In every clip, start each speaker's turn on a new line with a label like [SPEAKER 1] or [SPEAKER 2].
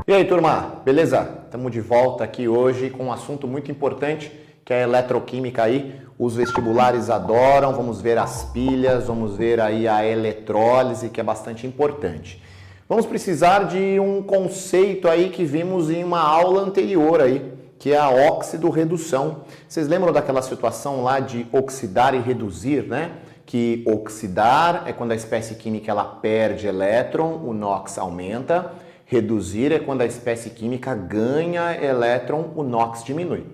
[SPEAKER 1] E aí, turma, beleza? Estamos de volta aqui hoje com um assunto muito importante, que é a eletroquímica aí. Os vestibulares adoram, vamos ver as pilhas, vamos ver aí a eletrólise, que é bastante importante. Vamos precisar de um conceito aí que vimos em uma aula anterior aí, que é a óxido-redução. Vocês lembram daquela situação lá de oxidar e reduzir, né? Que oxidar é quando a espécie química ela perde elétron, o NOx aumenta. Reduzir é quando a espécie química ganha elétron, o NOx diminui.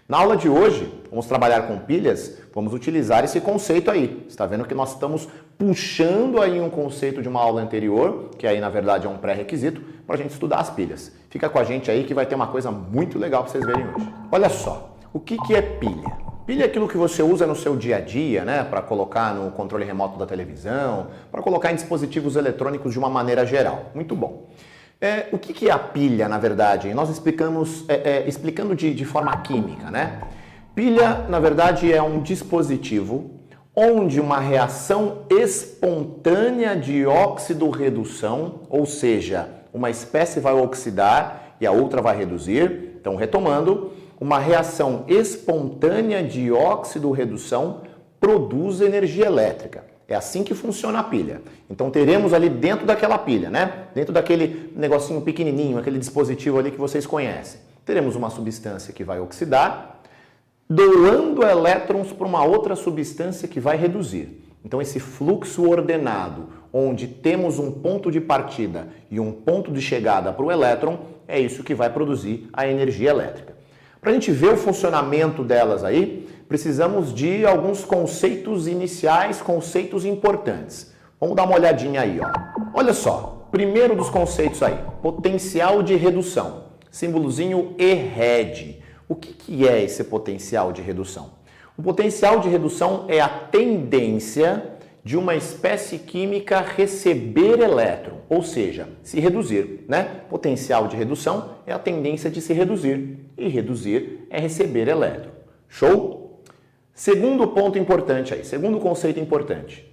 [SPEAKER 1] Na aula de hoje, vamos trabalhar com pilhas, vamos utilizar esse conceito aí. Você está vendo que nós estamos puxando aí um conceito de uma aula anterior, que aí na verdade é um pré-requisito, para a gente estudar as pilhas. Fica com a gente aí que vai ter uma coisa muito legal para vocês verem hoje. Olha só, o que é pilha? Pilha é aquilo que você usa no seu dia a dia, né, para colocar no controle remoto da televisão, para colocar em dispositivos eletrônicos de uma maneira geral. Muito bom. O que é a pilha, na verdade? Nós explicamos, explicando de forma química, né? Pilha, na verdade, é um dispositivo onde uma reação espontânea de óxido-redução, ou seja, uma espécie vai oxidar e a outra vai reduzir. Então, retomando, uma reação espontânea de óxido-redução produz energia elétrica. É assim que funciona a pilha. Então teremos ali dentro daquela pilha, né? Dentro daquele negocinho pequenininho, aquele dispositivo ali que vocês conhecem. Teremos uma substância que vai oxidar, doando elétrons para uma outra substância que vai reduzir. Então esse fluxo ordenado, onde temos um ponto de partida e um ponto de chegada para o elétron, é isso que vai produzir a energia elétrica. Para a gente ver o funcionamento delas aí, precisamos de alguns conceitos iniciais, conceitos importantes. Vamos dar uma olhadinha aí, ó. Olha só, primeiro dos conceitos aí, potencial de redução, símbolozinho ERED. O que é esse potencial de redução? O potencial de redução é a tendência de uma espécie química receber elétron, ou seja, se reduzir, né? Potencial de redução é a tendência de se reduzir, e reduzir é receber elétron. Show? Segundo ponto importante aí, segundo conceito importante,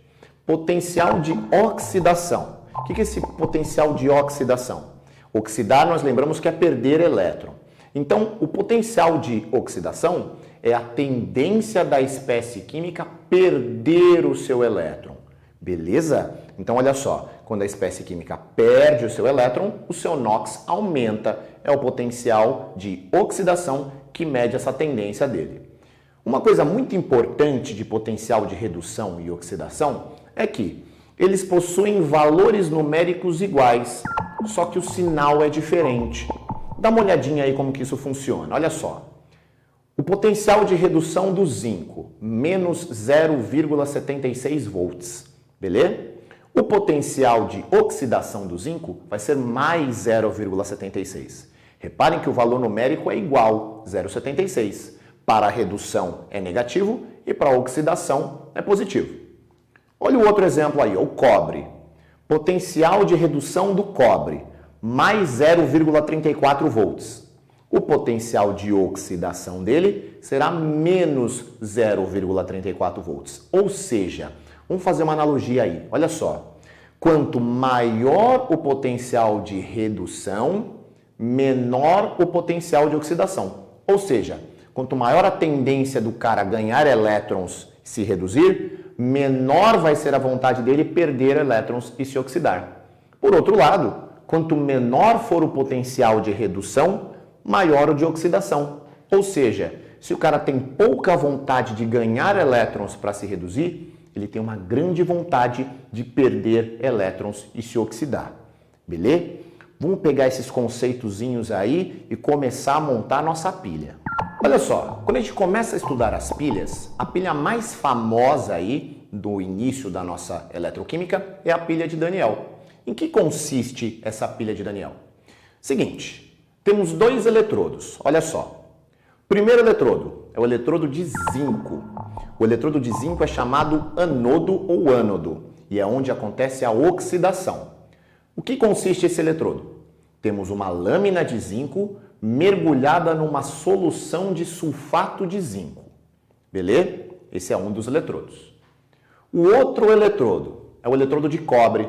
[SPEAKER 1] potencial de oxidação. O que é esse potencial de oxidação? Oxidar, nós lembramos que é perder elétron. Então, o potencial de oxidação é a tendência da espécie química perder o seu elétron. Beleza? Então, olha só, quando a espécie química perde o seu elétron, o seu NOx aumenta. É o potencial de oxidação que mede essa tendência dele. Uma coisa muito importante de potencial de redução e oxidação é que eles possuem valores numéricos iguais, só que o sinal é diferente. Dá uma olhadinha aí como que isso funciona. Olha só. O potencial de redução do zinco, menos 0,76 volts, beleza? O potencial de oxidação do zinco vai ser mais 0,76. Reparem que o valor numérico é igual, 0,76. Para a redução é negativo e para a oxidação é positivo. Olha o outro exemplo aí, o cobre. Potencial de redução do cobre, mais 0,34 volts. O potencial de oxidação dele será menos 0,34 volts. Ou seja, vamos fazer uma analogia aí. Olha só, quanto maior o potencial de redução, menor o potencial de oxidação. Ou seja, quanto maior a tendência do cara ganhar elétrons e se reduzir, menor vai ser a vontade dele perder elétrons e se oxidar. Por outro lado, quanto menor for o potencial de redução, maior o de oxidação. Ou seja, se o cara tem pouca vontade de ganhar elétrons para se reduzir, ele tem uma grande vontade de perder elétrons e se oxidar. Beleza? Vamos pegar esses conceitozinhos aí e começar a montar a nossa pilha. Olha só, quando a gente começa a estudar as pilhas, a pilha mais famosa aí do início da nossa eletroquímica é a pilha de Daniel. Em que consiste essa pilha de Daniel? Seguinte, temos dois eletrodos, olha só. Primeiro eletrodo é o eletrodo de zinco. O eletrodo de zinco é chamado anodo ou ânodo e é onde acontece a oxidação. O que consiste esse eletrodo? Temos uma lâmina de zinco mergulhada numa solução de sulfato de zinco. Beleza? Esse é um dos eletrodos. O outro eletrodo é o eletrodo de cobre.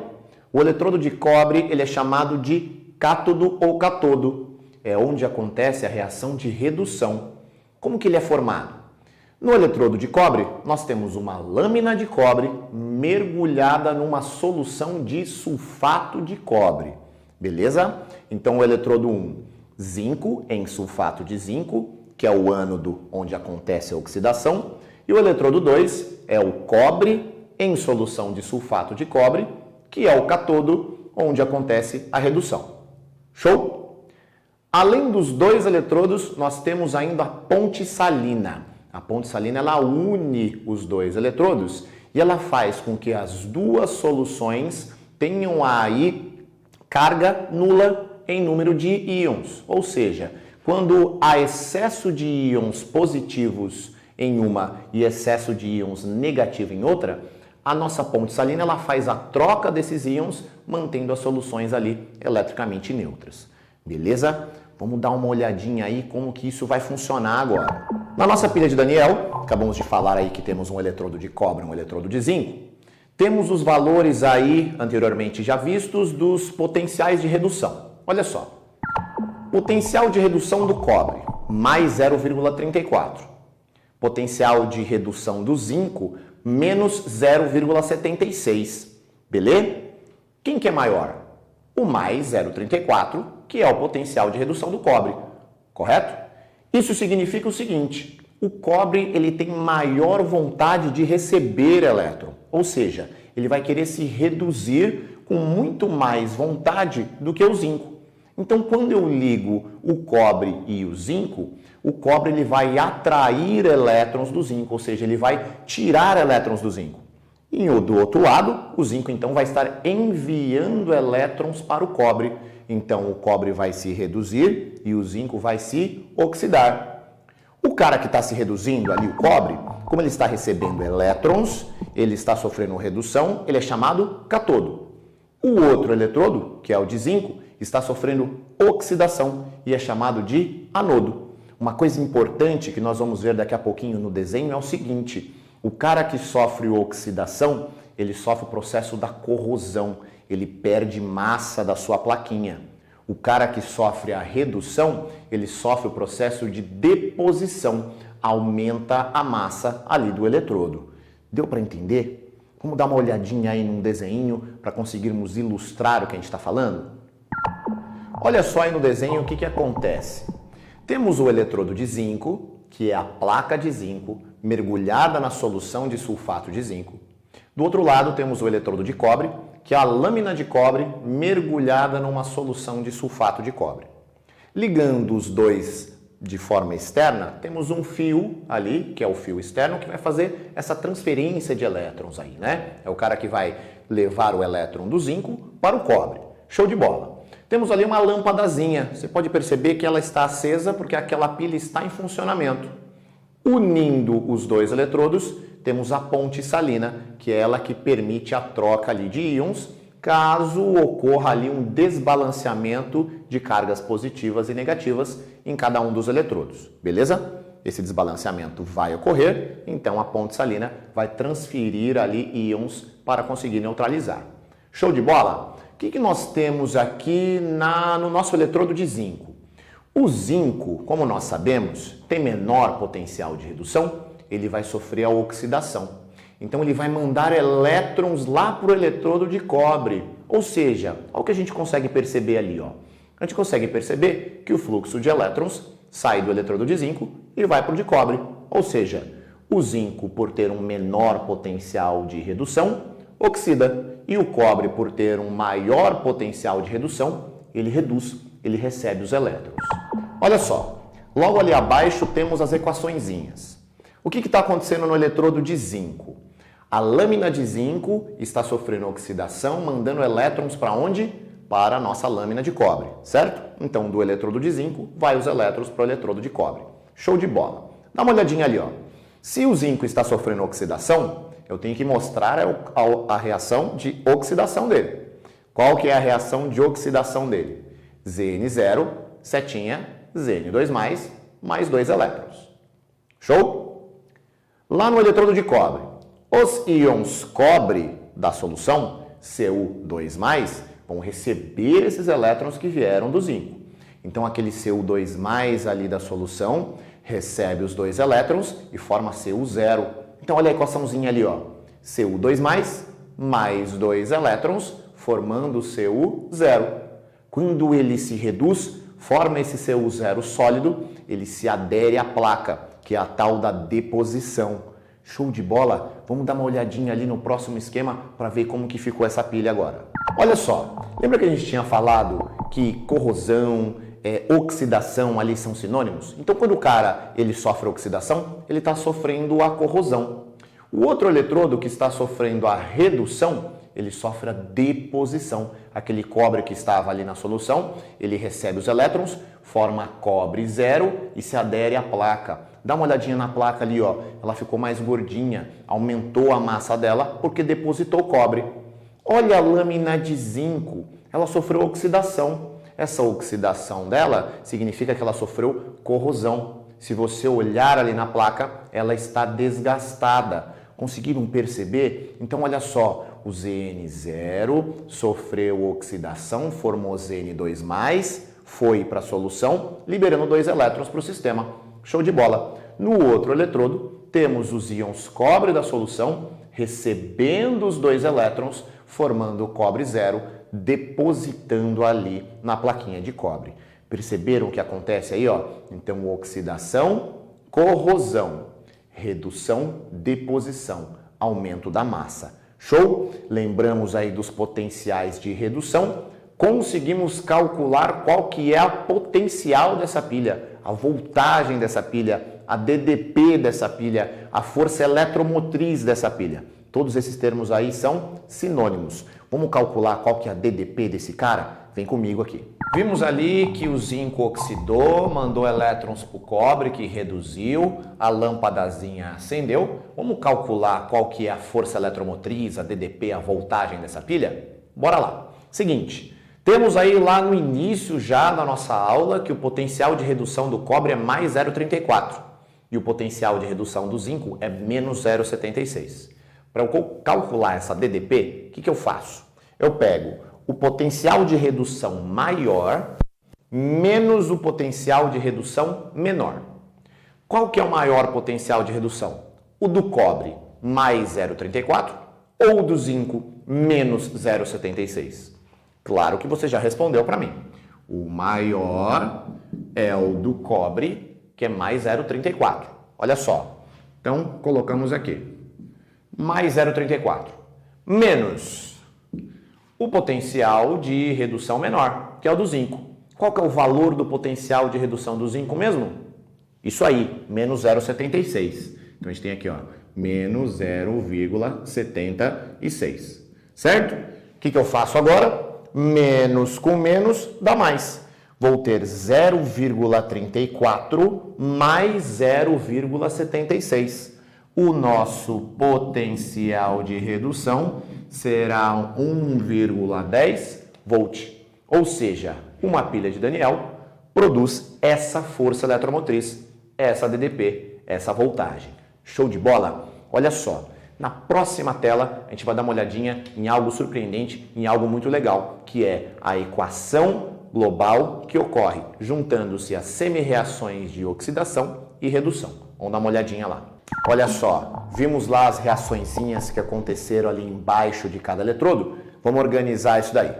[SPEAKER 1] O eletrodo de cobre ele é chamado de cátodo ou catodo. É onde acontece a reação de redução. Como que ele é formado? No eletrodo de cobre, nós temos uma lâmina de cobre mergulhada numa solução de sulfato de cobre. Beleza? Então, o eletrodo 1, zinco em sulfato de zinco, que é o ânodo onde acontece a oxidação. E o eletrodo 2 é o cobre em solução de sulfato de cobre, que é o catodo, onde acontece a redução. Show? Além dos dois eletrodos, nós temos ainda a ponte salina. A ponte salina ela une os dois eletrodos e ela faz com que as duas soluções tenham aí carga nula em número de íons. Ou seja, quando há excesso de íons positivos em uma e excesso de íons negativo em outra, a nossa ponte salina ela faz a troca desses íons, mantendo as soluções ali eletricamente neutras. Beleza? Vamos dar uma olhadinha aí como que isso vai funcionar agora. Na nossa pilha de Daniel, acabamos de falar aí que temos um eletrodo de cobre e um eletrodo de zinco. Temos os valores aí, anteriormente já vistos, dos potenciais de redução. Olha só. Potencial de redução do cobre, mais 0,34. Potencial de redução do zinco, menos 0,76. Beleza? Quem que é maior? O mais 0,34, que é o potencial de redução do cobre, correto? Isso significa o seguinte, o cobre ele tem maior vontade de receber elétron, ou seja, ele vai querer se reduzir com muito mais vontade do que o zinco. Então, quando eu ligo o cobre e o zinco, o cobre ele vai atrair elétrons do zinco, ou seja, ele vai tirar elétrons do zinco. E do outro lado, o zinco então vai estar enviando elétrons para o cobre. Então, o cobre vai se reduzir e o zinco vai se oxidar. O cara que está se reduzindo ali, o cobre, como ele está recebendo elétrons, ele está sofrendo redução, ele é chamado catodo. O outro eletrodo, que é o de zinco, está sofrendo oxidação e é chamado de anodo. Uma coisa importante que nós vamos ver daqui a pouquinho no desenho é o seguinte: o cara que sofre oxidação, ele sofre o processo da corrosão, ele perde massa da sua plaquinha. O cara que sofre a redução, ele sofre o processo de deposição, aumenta a massa ali do eletrodo. Deu para entender? Vamos dar uma olhadinha aí num desenho para conseguirmos ilustrar o que a gente está falando? Olha só aí no desenho o que acontece. Temos o eletrodo de zinco, que é a placa de zinco, mergulhada na solução de sulfato de zinco. Do outro lado temos o eletrodo de cobre, que é a lâmina de cobre mergulhada numa solução de sulfato de cobre. Ligando os dois de forma externa, temos um fio ali, que é o fio externo, que vai fazer essa transferência de elétrons aí, né? É o cara que vai levar o elétron do zinco para o cobre. Show de bola! Temos ali uma lâmpadazinha. Você pode perceber que ela está acesa porque aquela pilha está em funcionamento. Unindo os dois eletrodos, temos a ponte salina, que é ela que permite a troca ali de íons, caso ocorra ali um desbalanceamento de cargas positivas e negativas em cada um dos eletrodos, beleza? Esse desbalanceamento vai ocorrer, então a ponte salina vai transferir ali íons para conseguir neutralizar. Show de bola? O que nós temos aqui no nosso eletrodo de zinco? O zinco, como nós sabemos, tem menor potencial de redução, ele vai sofrer a oxidação. Então ele vai mandar elétrons lá para o eletrodo de cobre. Ou seja, olha o que a gente consegue perceber ali. Ó. A gente consegue perceber que o fluxo de elétrons sai do eletrodo de zinco e vai para o de cobre. Ou seja, o zinco, por ter um menor potencial de redução, oxida. E o cobre, por ter um maior potencial de redução, ele reduz, ele recebe os elétrons. Olha só, logo ali abaixo temos as equaçõezinhas. O que está acontecendo no eletrodo de zinco? A lâmina de zinco está sofrendo oxidação, mandando elétrons para onde? Para a nossa lâmina de cobre, certo? Então, do eletrodo de zinco, vai os elétrons para o eletrodo de cobre. Show de bola. Dá uma olhadinha ali, ó. Se o zinco está sofrendo oxidação, eu tenho que mostrar a reação de oxidação dele. Qual que é a reação de oxidação dele? Zn0, setinha, Zn2+, mais 2 elétrons. Show? Lá no eletrodo de cobre, os íons cobre da solução, Cu2+, vão receber esses elétrons que vieram do zinco. Então aquele Cu2+ ali da solução recebe os 2 elétrons e forma Cu0. Então olha a equaçãozinha ali, ó. Cu2+ mais 2 elétrons formando Cu0. Quando ele se reduz, forma esse Cu0 sólido, ele se adere à placa, que é a tal da deposição. Show de bola? Vamos dar uma olhadinha ali no próximo esquema para ver como que ficou essa pilha agora. Olha só, lembra que a gente tinha falado que corrosão, oxidação ali são sinônimos? Então quando o cara ele sofre oxidação, ele está sofrendo a corrosão. O outro eletrodo que está sofrendo a redução, ele sofre a deposição. Aquele cobre que estava ali na solução, ele recebe os elétrons, forma cobre 0 e se adere à placa. Dá uma olhadinha na placa ali, ó. Ela ficou mais gordinha, aumentou a massa dela porque depositou cobre. Olha a lâmina de zinco, ela sofreu oxidação. Essa oxidação dela significa que ela sofreu corrosão. Se você olhar ali na placa, ela está desgastada. Conseguiram perceber? Então olha só, o Zn0 sofreu oxidação, formou Zn2+, foi para a solução, liberando 2 elétrons para o sistema. Show de bola! No outro eletrodo, temos os íons cobre da solução recebendo os 2 elétrons, formando o cobre 0, depositando ali na plaquinha de cobre. Perceberam o que acontece aí, ó? Então, oxidação, corrosão, redução, deposição, aumento da massa. Show? Lembramos aí dos potenciais de redução. Conseguimos calcular qual que é a potencial dessa pilha, a voltagem dessa pilha, a DDP dessa pilha, a força eletromotriz dessa pilha. Todos esses termos aí são sinônimos. Vamos calcular qual que é a DDP desse cara? Vem comigo aqui. Vimos ali que o zinco oxidou, mandou elétrons para o cobre, que reduziu, a lâmpadazinha acendeu. Vamos calcular qual que é a força eletromotriz, a DDP, a voltagem dessa pilha? Bora lá. Seguinte, temos aí lá no início já da nossa aula que o potencial de redução do cobre é mais 0,34 e o potencial de redução do zinco é menos 0,76. Para eu calcular essa DDP, o que eu faço? Eu pego o potencial de redução maior menos o potencial de redução menor. Qual que é o maior potencial de redução? O do cobre, mais 0,34, ou o do zinco, menos 0,76? Claro que você já respondeu para mim. O maior é o do cobre, que é mais 0,34. Olha só. Então, colocamos aqui. Mais 0,34. Menos o potencial de redução menor, que é o do zinco. Qual que é o valor do potencial de redução do zinco mesmo? Isso aí, menos 0,76. Então, a gente tem aqui, ó, menos 0,76. Certo? O que eu faço agora? Menos com menos dá mais. Vou ter 0,34 mais 0,76. O nosso potencial de redução será 1,10 volt. Ou seja, uma pilha de Daniel produz essa força eletromotriz, essa DDP, essa voltagem. Show de bola? Olha só. Na próxima tela, a gente vai dar uma olhadinha em algo surpreendente, em algo muito legal, que é a equação global que ocorre juntando-se as semi-reações de oxidação e redução. Vamos dar uma olhadinha lá. Olha só, vimos lá as reaçõezinhas que aconteceram ali embaixo de cada eletrodo. Vamos organizar isso daí.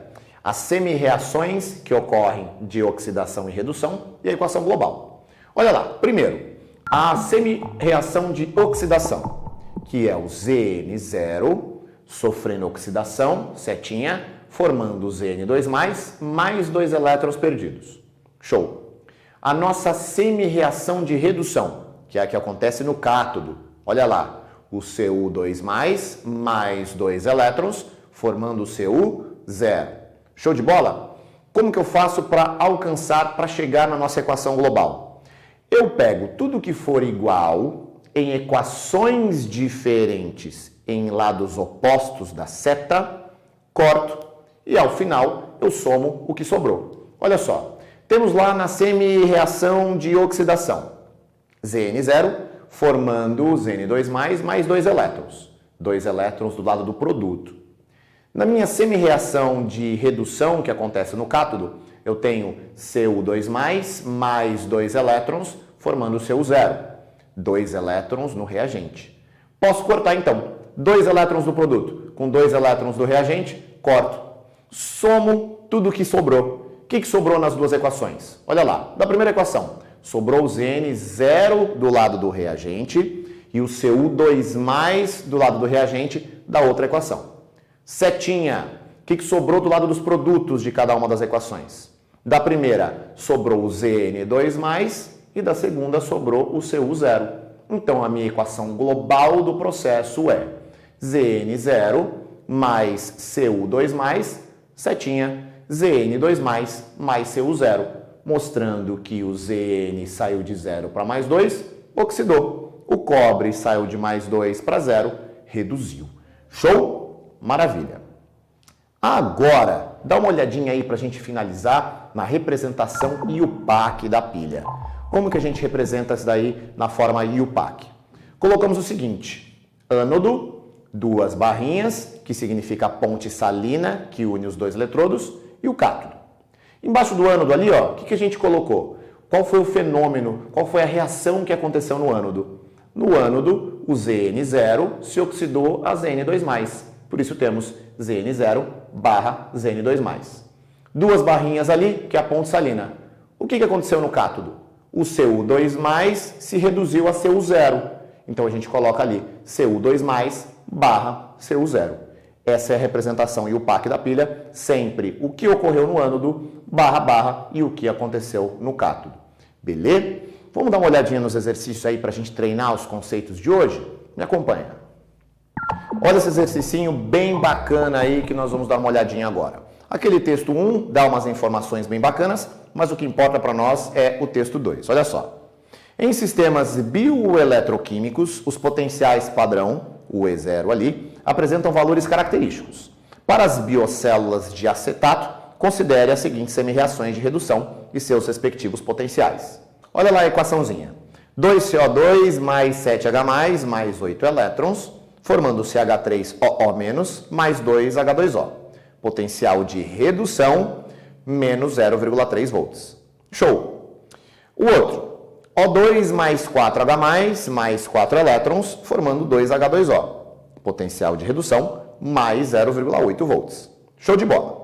[SPEAKER 1] As semi-reações que ocorrem de oxidação e redução e a equação global. Olha lá, primeiro, a semi-reação de oxidação, que é o Zn0 sofrendo oxidação, setinha, formando o Zn2+, mais 2 elétrons perdidos. Show! A nossa semi-reação de redução, que é a que acontece no cátodo. Olha lá, o Cu2+, mais 2 elétrons, formando o Cu0. Show de bola? Como que eu faço para alcançar, para chegar na nossa equação global? Eu pego tudo que for igual em equações diferentes em lados opostos da seta, corto e ao final eu somo o que sobrou. Olha só, temos lá na semi-reação de oxidação, Zn0 formando Zn2+, mais 2 elétrons. 2 elétrons do lado do produto. Na minha semi-reação de redução que acontece no cátodo, eu tenho Cu2+, mais 2 elétrons, formando Cu0. 2 elétrons no reagente. Posso cortar então 2 elétrons do produto com 2 elétrons do reagente, corto. Somo tudo que sobrou. O que sobrou nas duas equações? Olha lá, da primeira equação, sobrou o Zn0 do lado do reagente e o Cu2+ do lado do reagente da outra equação. Setinha, o que sobrou do lado dos produtos de cada uma das equações? Da primeira, sobrou o Zn2+, e da segunda, sobrou o Cu0. Então, a minha equação global do processo é Zn0 mais Cu2+, setinha, Zn2+, mais Cu0, mostrando que o Zn saiu de 0 para mais 2, oxidou. O cobre saiu de mais 2 para 0, reduziu. Show? Maravilha. Agora, dá uma olhadinha aí para a gente finalizar na representação IUPAC da pilha. Como que a gente representa isso daí na forma IUPAC? Colocamos o seguinte, ânodo, 2 barrinhas, que significa a ponte salina, que une os 2 eletrodos, e o cátodo. Embaixo do ânodo ali, ó, o que a gente colocou? Qual foi o fenômeno, qual foi a reação que aconteceu no ânodo? No ânodo, o Zn0 se oxidou a Zn2+. Por isso temos Zn0 barra Zn2+. 2 barrinhas ali, que é a ponte salina. O que aconteceu no cátodo? O Cu2+ se reduziu a Cu0. Então a gente coloca ali Cu2+ barra Cu0. Essa é a representação IUPAC da pilha, sempre o que ocorreu no ânodo, barra, e o que aconteceu no cátodo. Beleza? Vamos dar uma olhadinha nos exercícios aí para a gente treinar os conceitos de hoje? Me acompanha. Olha esse exercicinho bem bacana aí que nós vamos dar uma olhadinha agora. Aquele texto 1 dá umas informações bem bacanas, mas o que importa para nós é o texto 2. Olha só. Em sistemas bioeletroquímicos, os potenciais padrão, o E0 ali, apresentam valores característicos. Para as biocélulas de acetato, considere as seguintes semi-reações de redução e seus respectivos potenciais. Olha lá a equaçãozinha. 2CO2 mais 7H+, mais 8 elétrons, formando CH3OO- mais 2H2O. Potencial de redução, menos 0,3 volts. Show! O outro, O2 mais 4H+, mais 4 elétrons, formando 2H2O. Potencial de redução, mais 0,8 volts. Show de bola!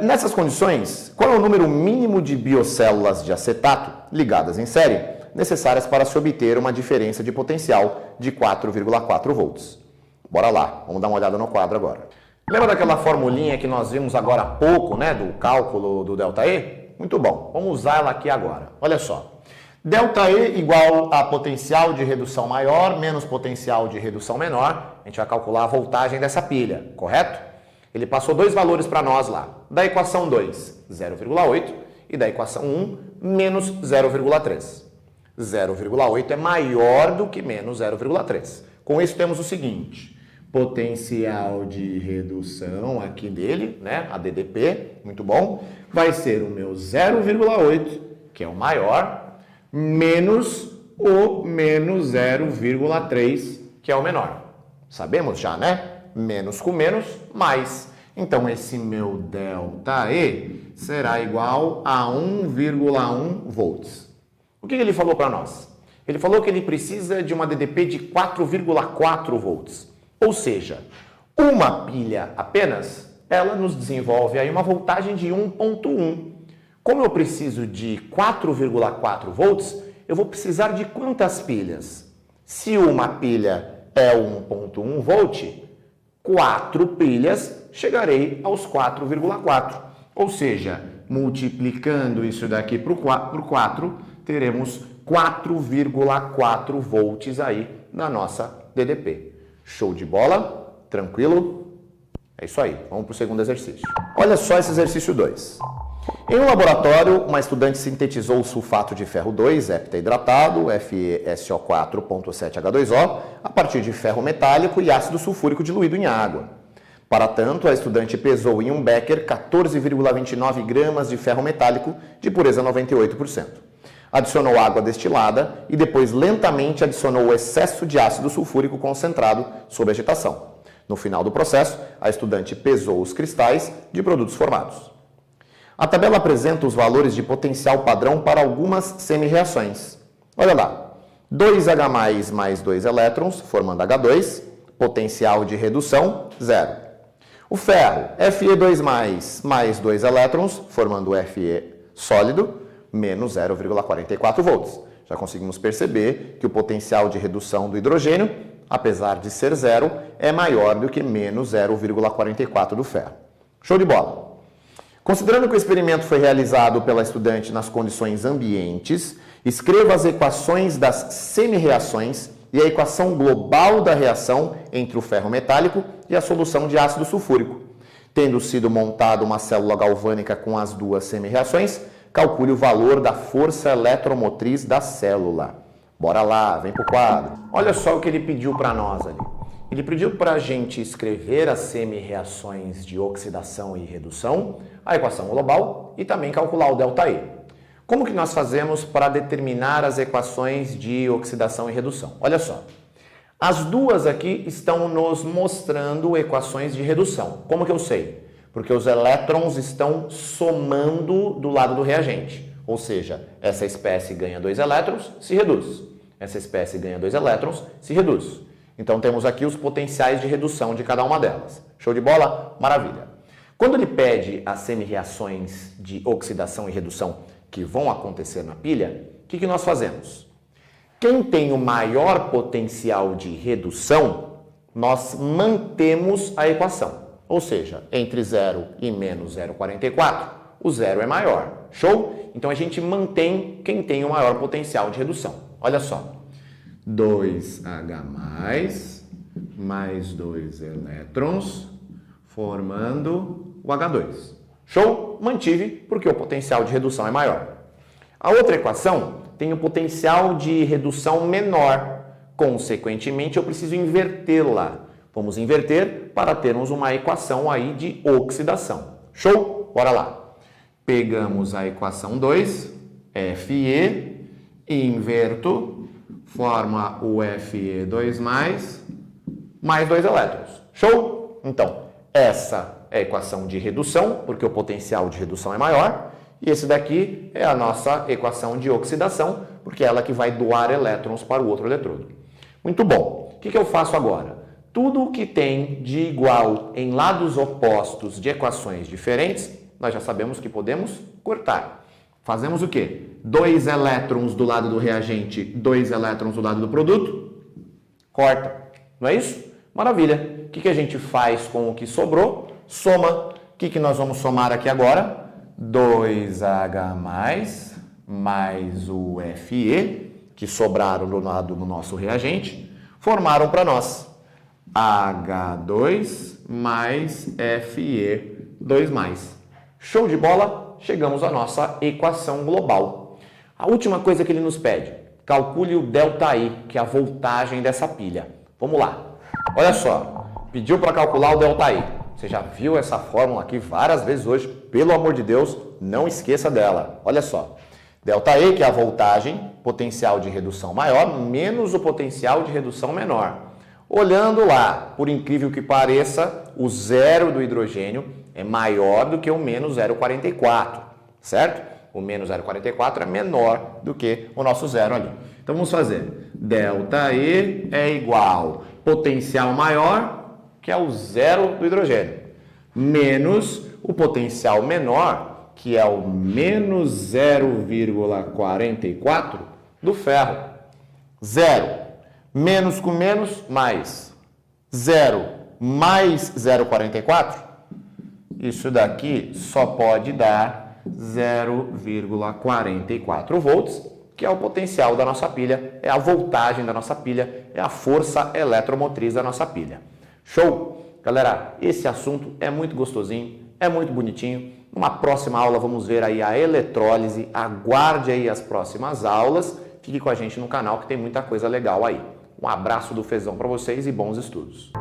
[SPEAKER 1] Nessas condições, qual é o número mínimo de biocélulas de acetato ligadas em série necessárias para se obter uma diferença de potencial de 4,4 volts? Bora lá, vamos dar uma olhada no quadro agora. Lembra daquela formulinha que nós vimos agora há pouco, né, do cálculo do ΔE? Muito bom, vamos usar ela aqui agora. Olha só, ΔE igual a potencial de redução maior menos potencial de redução menor. A gente vai calcular a voltagem dessa pilha, correto? Ele passou 2 valores para nós lá. Da equação 2, 0,8 e da equação 1, menos 0,3. 0,8 é maior do que menos 0,3. Com isso temos o seguinte, potencial de redução aqui dele, né, a DDP, muito bom, vai ser o meu 0,8, que é o maior, menos o menos 0,3, que é o menor. Sabemos já, né? Menos com menos, mais. Então, esse meu ΔE será igual a 1,1 volts. O que ele falou para nós? Ele falou que ele precisa de uma DDP de 4,4 volts. Ou seja, uma pilha apenas, ela nos desenvolve aí uma voltagem de 1,1. Como eu preciso de 4,4 volts, eu vou precisar de quantas pilhas? Se uma pilha é 1,1 volt, 4 pilhas, chegarei aos 4,4. Ou seja, multiplicando isso daqui por 4, teremos 4,4 volts aí na nossa DDP. Show de bola? Tranquilo? É isso aí. Vamos para o segundo exercício. Olha só esse exercício 2. Em um laboratório, uma estudante sintetizou o sulfato de ferro 2, heptahidratado, FeSO4.7H2O, a partir de ferro metálico e ácido sulfúrico diluído em água. Para tanto, a estudante pesou em um becker 14,29 gramas de ferro metálico de pureza 98%. Adicionou água destilada e depois lentamente adicionou o excesso de ácido sulfúrico concentrado sob agitação. No final do processo, a estudante pesou os cristais de produtos formados. A tabela apresenta os valores de potencial padrão para algumas semi-reações. Olha lá, 2H+, mais 2 elétrons, formando H2, potencial de redução, 0. O ferro, Fe2+, mais 2 elétrons, formando Fe sólido, menos 0,44 volts. Já conseguimos perceber que o potencial de redução do hidrogênio, apesar de ser 0, é maior do que menos 0,44 do ferro. Show de bola! Considerando que o experimento foi realizado pela estudante nas condições ambientes, escreva as equações das semi-reações e a equação global da reação entre o ferro metálico e a solução de ácido sulfúrico. Tendo sido montada uma célula galvânica com as duas semi-reações, calcule o valor da força eletromotriz da célula. Bora lá, vem pro quadro. Olha só o que ele pediu para nós ali. Ele pediu para a gente escrever as semi-reações de oxidação e redução, a equação global e também calcular o ΔE. Como que nós fazemos para determinar as equações de oxidação e redução? Olha só, as duas aqui estão nos mostrando equações de redução. Como que eu sei? Porque os elétrons estão somando do lado do reagente. Ou seja, essa espécie ganha 2 elétrons, se reduz. Essa espécie ganha 2 elétrons, se reduz. Então temos aqui os potenciais de redução de cada uma delas. Show de bola? Maravilha. Quando ele pede as semi-reações de oxidação e redução que vão acontecer na pilha, o que nós fazemos? Quem tem o maior potencial de redução, nós mantemos a equação. Ou seja, entre 0 e menos 0,44, o 0 é maior. Show? Então a gente mantém quem tem o maior potencial de redução. Olha só. 2H+, mais 2 elétrons, formando o H2. Show? Mantive, porque o potencial de redução é maior. A outra equação tem o potencial de redução menor. Consequentemente, eu preciso invertê-la. Vamos inverter para termos uma equação aí de oxidação. Show? Bora lá. Pegamos a equação 2, Fe, inverto, forma o Fe2+, mais 2 elétrons. Show? Então, essa é a equação de redução, porque o potencial de redução é maior. E esse daqui é a nossa equação de oxidação, porque é ela que vai doar elétrons para o outro eletrodo. Muito bom. O que eu faço agora? Tudo que tem de igual em lados opostos de equações diferentes, nós já sabemos que podemos cortar. Fazemos o quê? 2 elétrons do lado do reagente, 2 elétrons do lado do produto. Corta. Não é isso? Maravilha. O que a gente faz com o que sobrou? Soma. O que nós vamos somar aqui agora? 2H+, mais o Fe, que sobraram do lado do nosso reagente, formaram para nós H2 mais Fe2+. Show de bola? Chegamos à nossa equação global. A última coisa que ele nos pede, calcule o ΔI, que é a voltagem dessa pilha. Vamos lá. Olha só, pediu para calcular o ΔI. Você já viu essa fórmula aqui várias vezes hoje. Pelo amor de Deus, não esqueça dela. Olha só, ΔE, que é a voltagem, potencial de redução maior, menos o potencial de redução menor. Olhando lá, por incrível que pareça, o zero do hidrogênio é maior do que o menos 0,44, certo? O menos 0,44 é menor do que o nosso zero ali. Então vamos fazer. ΔE é igual potencial maior, que é o zero do hidrogênio, menos o potencial menor, que é o menos 0,44 do ferro. Zero. Menos com menos, mais. Zero mais 0,44. Isso daqui só pode dar 0,44 volts, que é o potencial da nossa pilha, é a voltagem da nossa pilha, é a força eletromotriz da nossa pilha. Show? Galera, esse assunto é muito gostosinho, é muito bonitinho. Numa próxima aula vamos ver aí a eletrólise, aguarde aí as próximas aulas, fique com a gente no canal que tem muita coisa legal aí. Um abraço do Fezão para vocês e bons estudos.